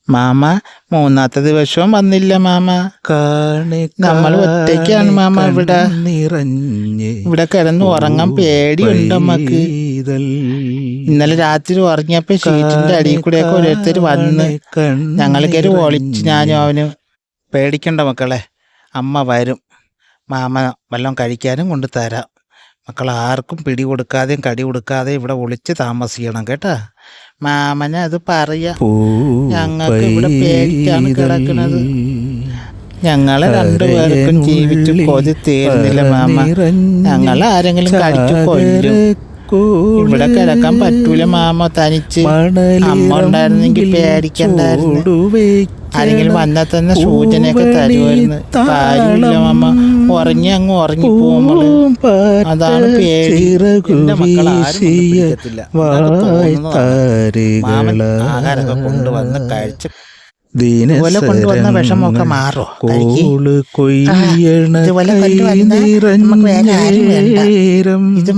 Mama മൂന്നാമത്തെ ദിവസവും വന്നില്ല മാമ. നമ്മൾ ഒറ്റയ്ക്കാണ് മാമ. ഇവിടെ കിടന്ന് ഉറങ്ങാൻ പേടിയുണ്ട് അമ്മക്ക്. ഇന്നലെ രാത്രി ഉറങ്ങിയപ്പോ ഷീറ്റിന്റെ അടിയിൽ കൂടെയൊക്കെ ഓരോരുത്തർ വന്ന് ഞങ്ങൾ കയറി ഒളിച്ച് ഞാനും അവനും. പേടിക്കണ്ട മക്കളെ, അമ്മ വരും. മാമ വല്ലതും കഴിക്കാനും കൊണ്ട് തരാം. മക്കൾ ആർക്കും പിടി കൊടുക്കാതെയും കടി കൊടുക്കാതെയും ഇവിടെ ഒളിച്ച് താമസിക്കണം കേട്ടാ. മാമനെ അത് പറയാ. ഞങ്ങൾക്ക് ഇവിടെ പേടിച്ചാണ് കിടക്കുന്നത്. ഞങ്ങളെ രണ്ടുപേർക്കും ജീവിച്ചു കൊതി തീർന്നില്ല മാമ. ഞങ്ങൾ ആരെങ്കിലും കടിച്ചു കൊല്ലും. ഇവിടെ കിടക്കാൻ പറ്റൂല മാമ തനിച്ച്. അമ്മ ഉണ്ടായിരുന്നെങ്കിൽ പേടിക്കണ്ടായിരുന്നു. ആരെങ്കിലും വന്നാൽ തന്നെ സൂചനയൊക്കെ തരുമായിരുന്നു. കാര്യമില്ല മാമ. ഉറങ്ങി അങ്ങ് ഉറങ്ങി പോകുമ്പോള് അതാണ് പേടി. എന്റെ മക്കൾ ആരും മാമൻ ആഹാരമൊക്കെ കൊണ്ടുവന്ന് കഴിച്ച് ഇതുപോലെ കൊണ്ടുവന്ന വിഷമൊക്കെ മാറോ? ഇതുപോലെ കൊണ്ടുവന്ന നമുക്ക് വേറെ ആരും വേണ്ട. ഇത്